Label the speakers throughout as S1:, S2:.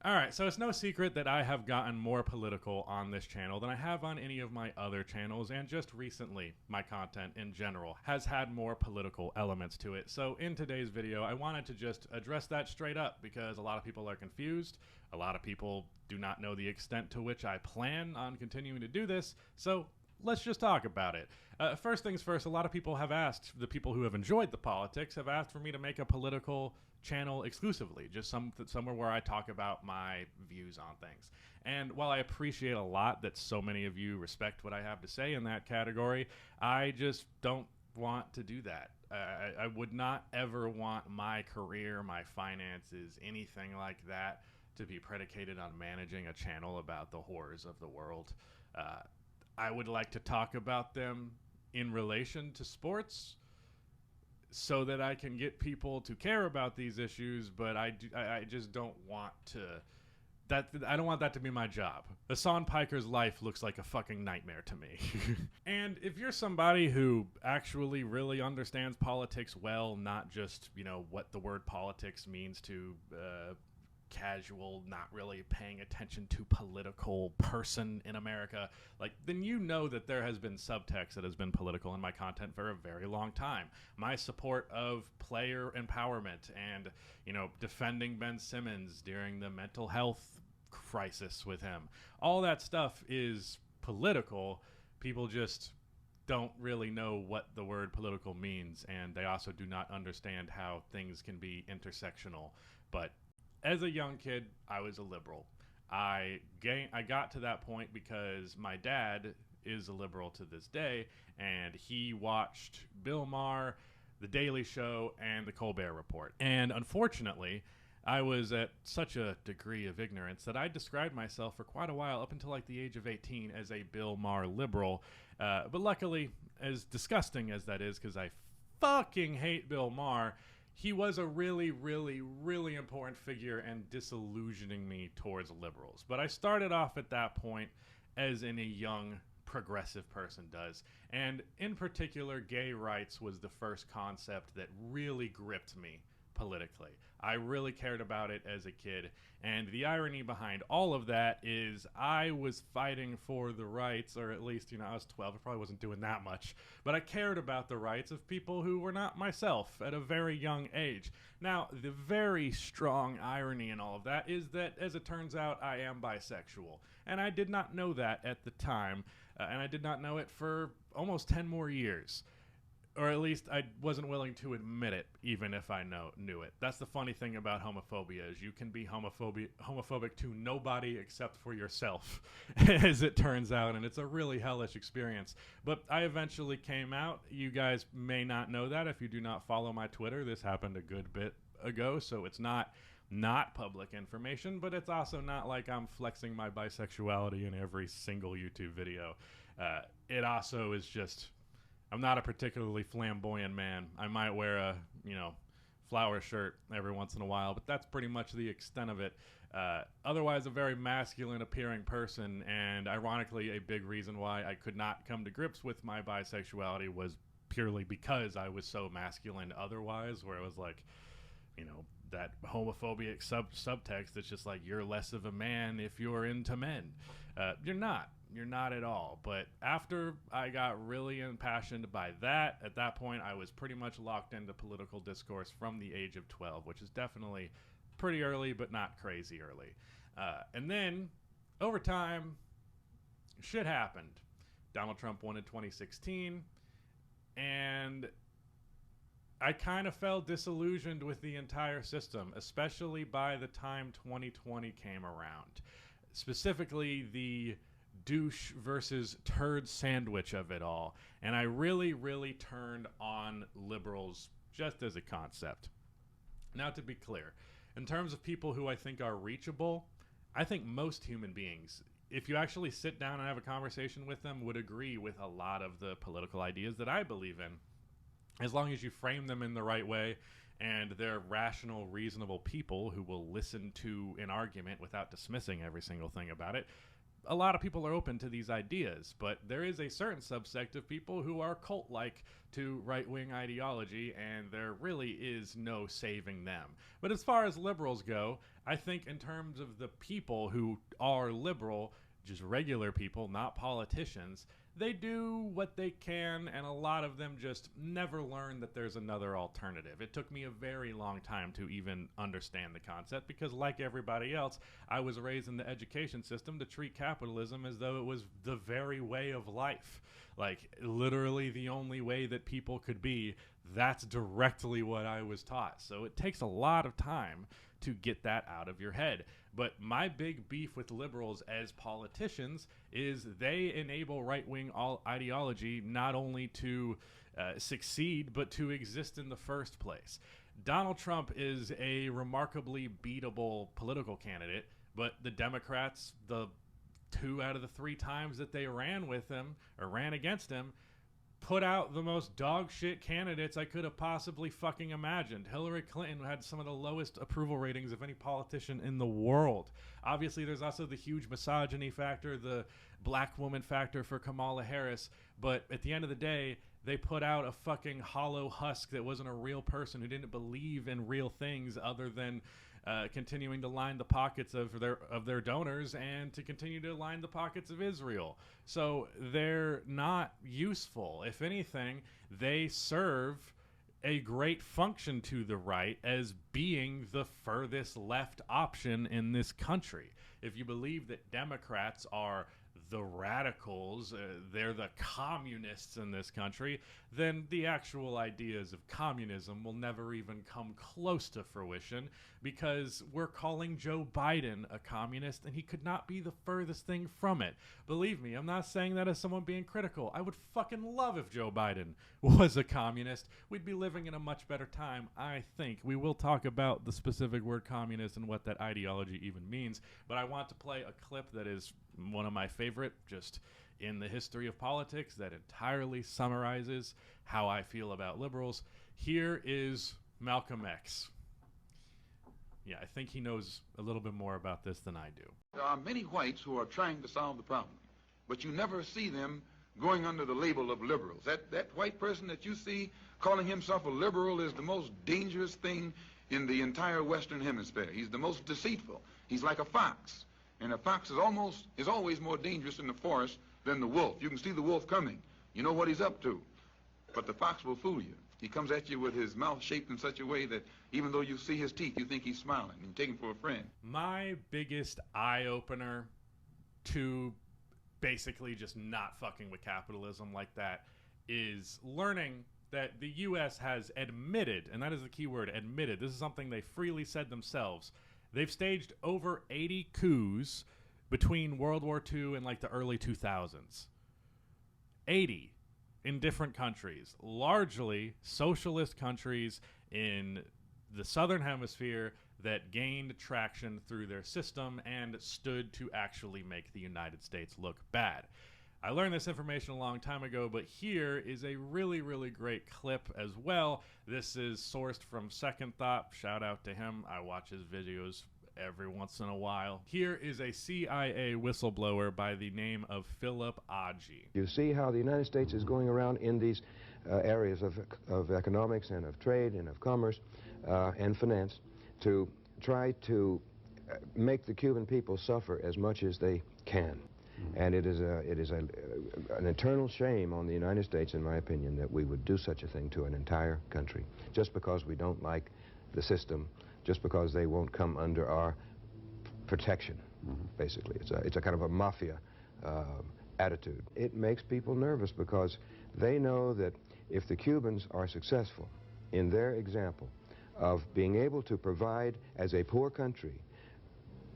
S1: All right, so it's no secret that I have gotten more political on this channel than I have on any of my other channels, and just recently, my content in general has had more political elements to it. So in today's video, I wanted to just address that straight up because a lot of people are confused. A lot of people do not know the extent to which I plan on continuing to do this, so let's just talk about it. First things first, a lot of people have asked, the people who have enjoyed the politics have asked for me to make a political channel exclusively, just somewhere where I talk about my views on things. And while I appreciate a lot that so many of you respect what I have to say in that category, I just don't want to do that. I would not ever want my career, my finances, anything like that to be predicated on managing a channel about the horrors of the world. I would like to talk about them in relation to sports so that I can get people to care about these issues, but I just don't want to. I don't want that to be my job. Hassan Piker's life looks like a fucking nightmare to me. And if you're somebody who actually really understands politics well, not just, what the word politics means to casual, not really paying attention to political person in America, then you know that there has been subtext that has been political in my content for a very long time. My support of player empowerment and, defending Ben Simmons during the mental health crisis with him. All that stuff is political. People just don't really know what the word political means, and they also do not understand how things can be intersectional. But as a young kid, I was a liberal. I got to that point because my dad is a liberal to this day, and he watched Bill Maher, The Daily Show, and The Colbert Report. And unfortunately, I was at such a degree of ignorance that I described myself for quite a while, up until the age of 18, as a Bill Maher liberal. But luckily, as disgusting as that is, because I fucking hate Bill Maher, he was a really, really, really important figure in disillusioning me towards liberals. But I started off at that point as any young progressive person does. And in particular, gay rights was the first concept that really gripped me politically. I really cared about it as a kid. And the irony behind all of that is I was fighting for the rights, or at least, I was 12. I probably wasn't doing that much. But I cared about the rights of people who were not myself at a very young age. Now, the very strong irony in all of that is that, as it turns out, I am bisexual. And I did not know that at the time. And I did not know it for almost 10 more years. Or at least I wasn't willing to admit it, even if I knew it. That's the funny thing about homophobia, is you can be homophobic to nobody except for yourself, as it turns out, and it's a really hellish experience. But I eventually came out. You guys may not know that if you do not follow my Twitter. This happened a good bit ago, so it's not public information, but it's also not like I'm flexing my bisexuality in every single YouTube video. It also is just, I'm not a particularly flamboyant man. I might wear a, flower shirt every once in a while, but that's pretty much the extent of it. Otherwise, a very masculine appearing person, and ironically, a big reason why I could not come to grips with my bisexuality was purely because I was so masculine otherwise, where it was that homophobic subtext that's just you're less of a man if you're into men. You're not. You're not at all. But after I got really impassioned by that, at that point I was pretty much locked into political discourse from the age of 12, which is definitely pretty early, but not crazy early. And then, over time, shit happened. Donald Trump won in 2016, and I kind of felt disillusioned with the entire system, especially by the time 2020 came around. Specifically, the douche versus turd sandwich of it all. And I really, really turned on liberals just as a concept. Now, to be clear, in terms of people who I think are reachable, I think most human beings, if you actually sit down and have a conversation with them, would agree with a lot of the political ideas that I believe in, as long as you frame them in the right way and they're rational, reasonable people who will listen to an argument without dismissing every single thing about it. a lot of people are open to these ideas, but there is a certain subsect of people who are cult-like to right-wing ideology, and there really is no saving them. But as far as liberals go, I think in terms of the people who are liberal, just regular people, not politicians, they do what they can, and a lot of them just never learn that there's another alternative. It took me a very long time to even understand the concept because, like everybody else, I was raised in the education system to treat capitalism as though it was the very way of life. Like, literally the only way that people could be. That's directly what I was taught. So it takes a lot of time to get that out of your head. But my big beef with liberals as politicians is they enable right-wing ideology not only to succeed, but to exist in the first place. Donald Trump is a remarkably beatable political candidate, but the Democrats, the 2 out of the 3 times that they ran with him or ran against him, put out the most dog shit candidates I could have possibly fucking imagined. Hillary Clinton had some of the lowest approval ratings of any politician in the world. Obviously, there's also the huge misogyny factor, the black woman factor for Kamala Harris, but at the end of the day, they put out a fucking hollow husk that wasn't a real person who didn't believe in real things other than continuing to line the pockets of their donors and to continue to line the pockets of Israel. So they're not useful. If anything, they serve a great function to the right as being the furthest left option in this country. If you believe that Democrats are the radicals, they're the communists in this country, then the actual ideas of communism will never even come close to fruition because we're calling Joe Biden a communist and he could not be the furthest thing from it. Believe me, I'm not saying that as someone being critical. I would fucking love if Joe Biden was a communist. We'd be living in a much better time, I think. We will talk about the specific word communist and what that ideology even means, but I want to play a clip that is one of my favorite just in the history of politics that entirely summarizes how I feel about liberals. Here is Malcolm X. Yeah, I think he knows a little bit more about this than I do.
S2: There are many whites who are trying to solve the problem, but you never see them going under the label of liberals. That white person that you see calling himself a liberal is the most dangerous thing in the entire Western Hemisphere. He's the most deceitful. He's like a fox. And a fox is always more dangerous in the forest than the wolf. You can see the wolf coming. You know what he's up to. But the fox will fool you. He comes at you with his mouth shaped in such a way that even though you see his teeth, you think he's smiling. And you take him for a friend.
S1: My biggest eye-opener to basically just not fucking with capitalism like that is learning that the U.S. has admitted, and that is the key word, admitted. This is something they freely said themselves. They've staged over 80 coups between World War II and like the early 2000s. 80 in different countries, largely socialist countries in the Southern Hemisphere that gained traction through their system and stood to actually make the United States look bad. I learned this information a long time ago, but here is a really, really great clip as well. This is sourced from Second Thought. Shout out to him. I watch his videos every once in a while. Here is a CIA whistleblower by the name of Philip Agee.
S3: You see how the United States is going around in these areas of economics and of trade and of commerce and finance to try to make the Cuban people suffer as much as they can. And it is an eternal shame on the United States, in my opinion, that we would do such a thing to an entire country just because we don't like the system, just because they won't come under our protection, basically. It's a kind of a mafia attitude. It makes people nervous because they know that if the Cubans are successful in their example of being able to provide as a poor country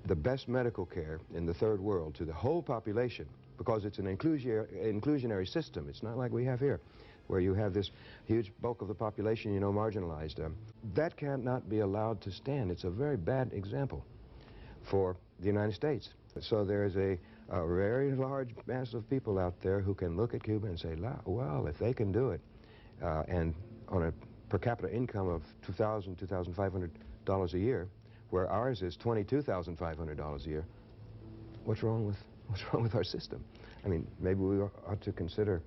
S3: the best medical care in the third world to the whole population, because it's an inclusionary system. It's not like we have here, where you have this huge bulk of the population, you know, marginalized. That cannot be allowed to stand. It's a very bad example for the United States. So there's a very large mass of people out there who can look at Cuba and say, well, if they can do it, and on a per capita income of $2,000, $2,500 a year, where ours is $22,500 a year, what's wrong What's wrong with our system? I mean, maybe we ought to consider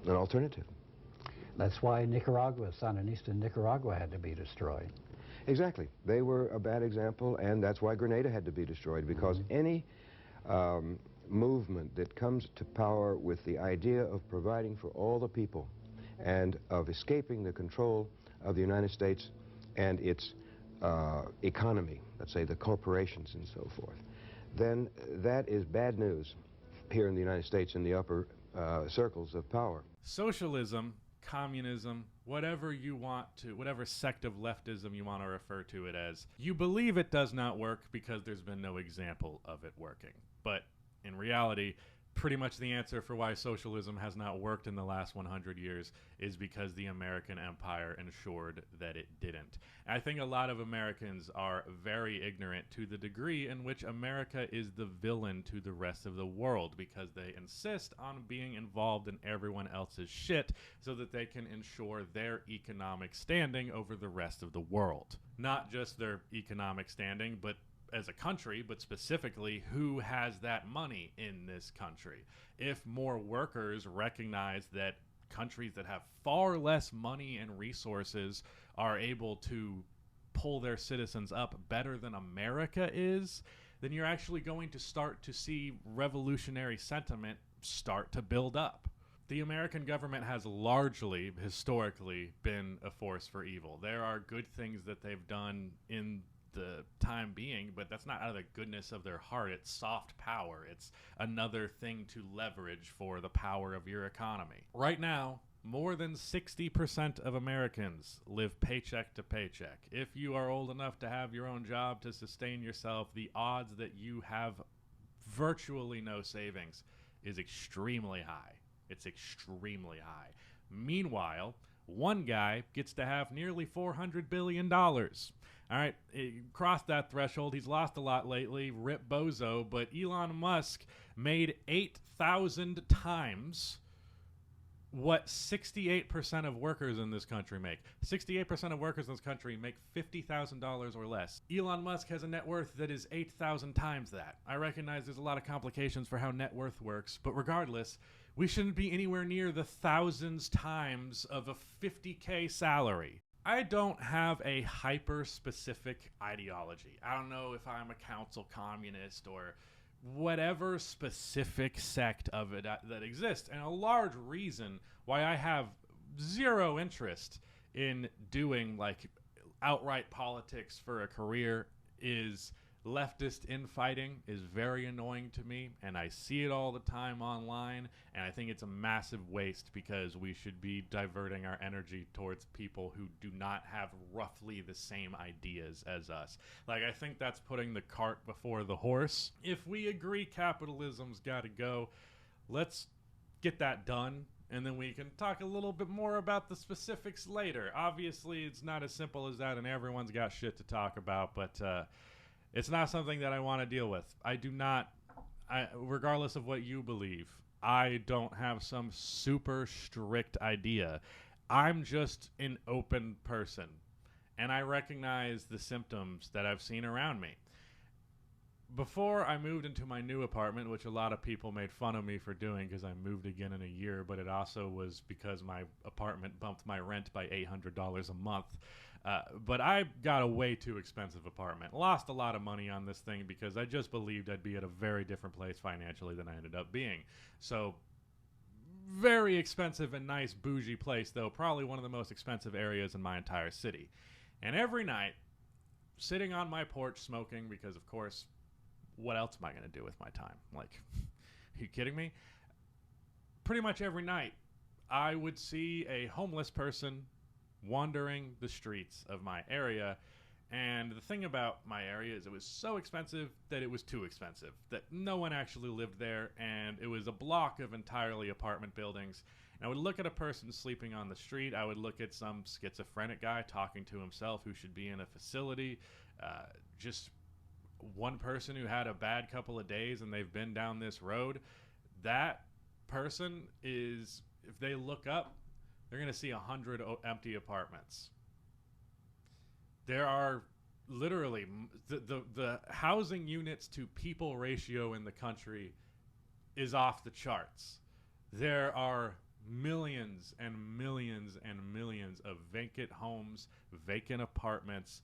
S3: an alternative.
S4: That's why Sandinista Nicaragua had to be destroyed.
S3: Exactly. They were a bad example, and that's why Grenada had to be destroyed, because any movement that comes to power with the idea of providing for all the people and of escaping the control of the United States and its economy, let's say the corporations and so forth, then that is bad news here in the United States in the upper circles of power.
S1: Socialism, communism, whatever you want to, whatever sect of leftism you want to refer to it as, you believe it does not work because there's been no example of it working. But in reality, pretty much the answer for why socialism has not worked in the last 100 years is because the American empire ensured that it didn't. And I think a lot of Americans are very ignorant to the degree in which America is the villain to the rest of the world, because they insist on being involved in everyone else's shit so that they can ensure their economic standing over the rest of the world. Not just their economic standing, but as a country, but specifically who has that money in this country. If more workers recognize that countries that have far less money and resources are able to pull their citizens up better than America is, then you're actually going to start to see revolutionary sentiment start to build up. The American government has largely, historically, been a force for evil. There are good things that they've done in the time being, but that's not out of the goodness of their heart. It's soft power. It's another thing to leverage for the power of your economy. Right now, more than 60% of Americans live paycheck to paycheck. If you are old enough to have your own job to sustain yourself, the odds that you have virtually no savings is extremely high. It's extremely high. Meanwhile, one guy gets to have nearly $400 billion. All right, he crossed that threshold. He's lost a lot lately. Rip bozo. But Elon Musk made 8,000 times what 68% of workers in this country make. 68% of workers in this country make $50,000 or less. Elon Musk has a net worth that is 8,000 times that. I recognize there's a lot of complications for how net worth works, but regardless, we shouldn't be anywhere near the thousands times of a 50K salary. I don't have a hyper-specific ideology. I don't know if I'm a council communist or whatever specific sect of it that exists. And a large reason why I have zero interest in doing like outright politics for a career is leftist infighting is very annoying to me, and I see it all the time online, and I think it's a massive waste because we should be diverting our energy towards people who do not have roughly the same ideas as us. Like, I think that's putting the cart before the horse. If we agree capitalism's got to go, let's get that done, and then we can talk a little bit more about the specifics later. Obviously, it's not as simple as that, and everyone's got shit to talk about, but it's not something that I want to deal with. I do not, regardless of what you believe, I don't have some super strict idea. I'm just an open person, and I recognize the symptoms that I've seen around me. Before I moved into my new apartment, which a lot of people made fun of me for doing because I moved again in a year, but it also was because my apartment bumped my rent by $800 a month. But I got a way too expensive apartment. Lost a lot of money on this thing because I just believed I'd be at a very different place financially than I ended up being. So, very expensive and nice bougie place, though probably one of the most expensive areas in my entire city. And every night, sitting on my porch smoking, because of course, what else am I going to do with my time? Like, are you kidding me? Pretty much every night, I would see a homeless person wandering the streets of my area. And the thing about my area is it was so expensive that it was too expensive, that no one actually lived there, and it was a block of entirely apartment buildings. And I would look at a person sleeping on the street. I would look at some schizophrenic guy talking to himself who should be in a facility. Just one person who had a bad couple of days and they've been down this road. That person is, if they look up, they're going to see 100 empty apartments. There are literally the housing units to people ratio in the country is off the charts. There are millions and millions and millions of vacant homes, vacant apartments,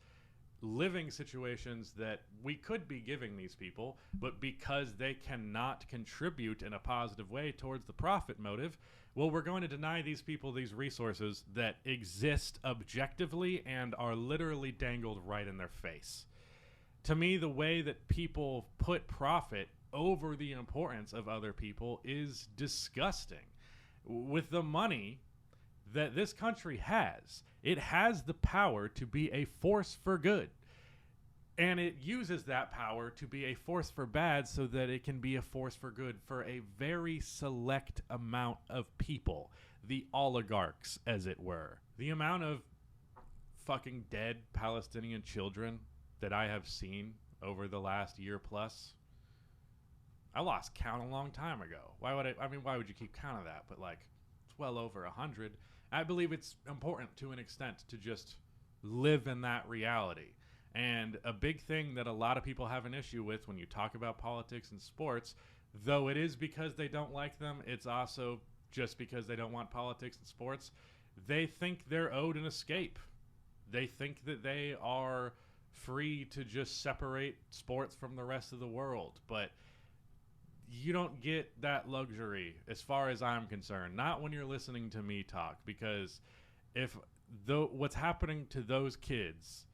S1: living situations that we could be giving these people, but because they cannot contribute in a positive way towards the profit motive, well, we're going to deny these people these resources that exist objectively and are literally dangled right in their face. To me, the way that people put profit over the importance of other people is disgusting. With the money that this country has, it has the power to be a force for good. And it uses that power to be a force for bad so that it can be a force for good for a very select amount of people. The oligarchs, as it were. The amount of fucking dead Palestinian children that I have seen over the last year plus, I lost count a long time ago. Why would you keep count of that? But like, it's well over 100. I believe it's important to an extent to just live in that reality. And a big thing that a lot of people have an issue with when you talk about politics and sports, though it is because they don't like them, it's also just because they don't want politics and sports, they think they're owed an escape. They think that they are free to just separate sports from the rest of the world. But you don't get that luxury as far as I'm concerned. Not when you're listening to me talk, because what's happening to those kids,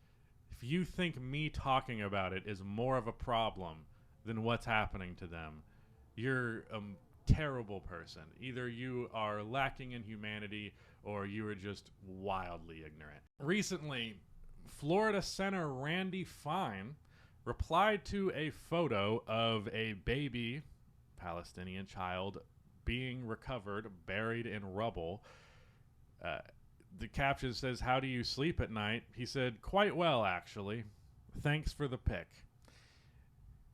S1: if you think me talking about it is more of a problem than what's happening to them, you're a terrible person. Either you are lacking in humanity or you are just wildly ignorant. Recently, Florida Senator Randy Fine replied to a photo of a baby Palestinian child being recovered, buried in rubble. The caption says, "How do you sleep at night?" He said, "Quite well, actually. Thanks for the pic."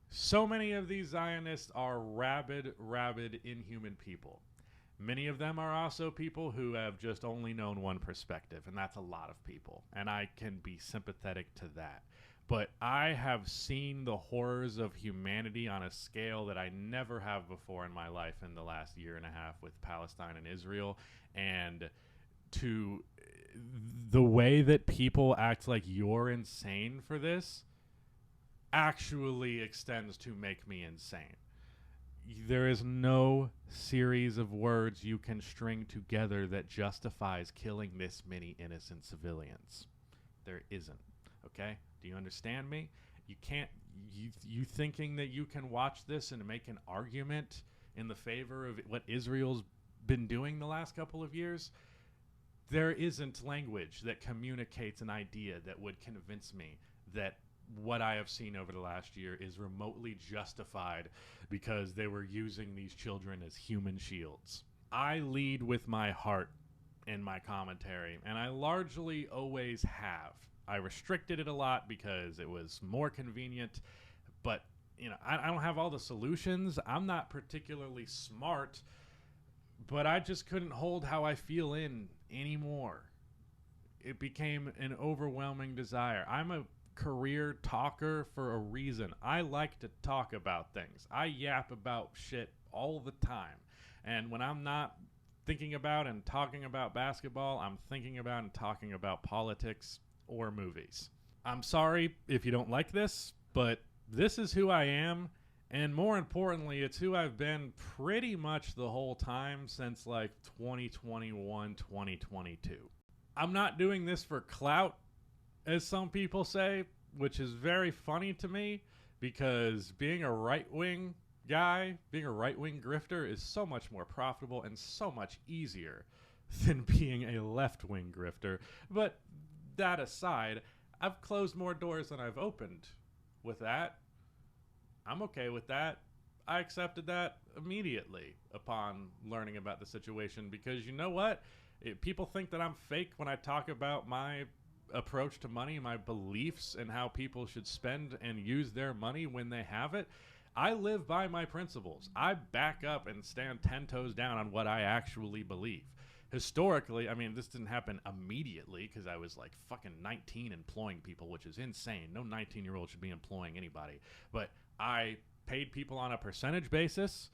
S1: So many of these Zionists are rabid, inhuman people. Many of them are also people who have just only known one perspective, and that's a lot of people. And I can be sympathetic to that. But I have seen the horrors of humanity on a scale that I never have before in my life in the last year and a half with Palestine and Israel. And to the way that people act like you're insane for this actually extends to make me insane. There is no series of words you can string together that justifies killing this many innocent civilians. There isn't. Okay? Do you understand me? You can't, you thinking that you can watch this and make an argument in the favor of what Israel's been doing the last couple of years? There isn't language that communicates an idea that would convince me that what I have seen over the last year is remotely justified because they were using these children as human shields. I lead with my heart in my commentary, and I largely always have. I restricted it a lot because it was more convenient, but I don't have all the solutions. I'm not particularly smart, but I just couldn't hold how I feel in anymore. It became an overwhelming desire. I'm a career talker for a reason. I like to talk about things. I yap about shit all the time. And when I'm not thinking about and talking about basketball, I'm thinking about and talking about politics or movies. I'm sorry if you don't like this, but this is who I am. And more importantly, it's who I've been pretty much the whole time since like 2021, 2022. I'm not doing this for clout, as some people say, which is very funny to me because being a right-wing guy, being a right-wing grifter is so much more profitable and so much easier than being a left-wing grifter. But that aside, I've closed more doors than I've opened with that. I'm okay with that. I accepted that immediately upon learning about the situation because you know what? People think that I'm fake when I talk about my approach to money, my beliefs, and how people should spend and use their money when they have it. I live by my principles. I back up and stand 10 toes down on what I actually believe. historically, I mean, this didn't happen immediately because I was like fucking 19 employing people, which is insane. No 19-year-old should be employing anybody. But I paid people on a percentage basis.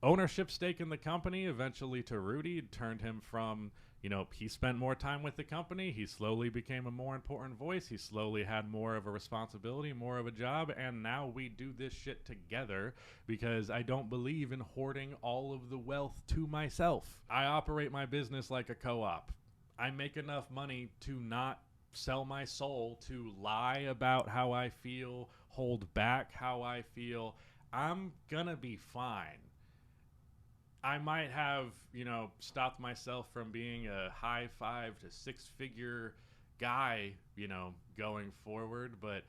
S1: Ownership stake in the company eventually to Rudy turned him from, you know, he spent more time with the company. He slowly became a more important voice. He slowly had more of a responsibility, more of a job. And now we do this shit together because I don't believe in hoarding all of the wealth to myself. I operate my business like a co-op. I make enough money to not sell my soul, to lie about how I feel, hold back how I feel. I'm gonna be fine. I might have, you know, stopped myself from being a high 5 to 6 figure guy, you know, going forward, but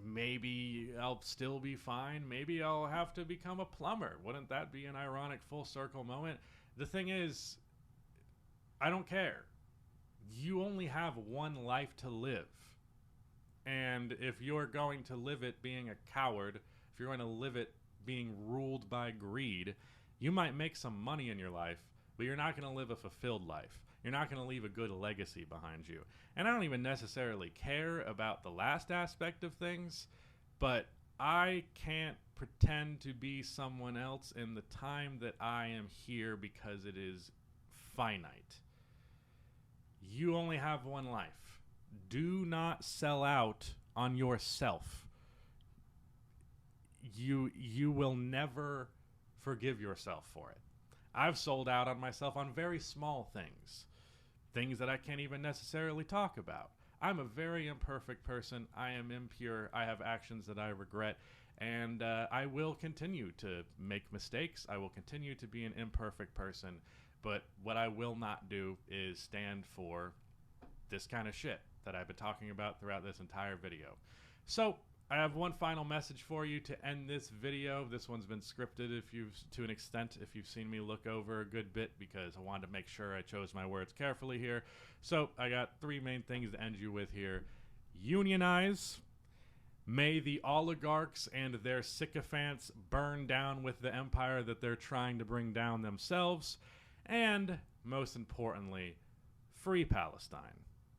S1: maybe I'll still be fine. Maybe I'll have to become a plumber. Wouldn't that be an ironic full circle moment? The thing is, I don't care. You only have one life to live. And if you're going to live it being a coward, if you're going to live it being ruled by greed, you might make some money in your life, but you're not going to live a fulfilled life. You're not going to leave a good legacy behind you. And I don't even necessarily care about the last aspect of things, but I can't pretend to be someone else in the time that I am here because it is finite. You only have one life. Do not sell out on yourself. You will never forgive yourself for it. I've sold out on myself on very small things that I can't even necessarily talk about. I'm a very imperfect person. I am impure. I have actions that I regret, and I will continue to make mistakes. I will continue to be an imperfect person, but what I will not do is stand for this kind of shit that I've been talking about throughout this entire video. So I have one final message for you to end this video. This one's been scripted to an extent if you've seen me look over a good bit, because I wanted to make sure I chose my words carefully here. So I got 3 main things to end you with here. Unionize. May the oligarchs and their sycophants burn down with the empire that they're trying to bring down themselves. And most importantly, free Palestine.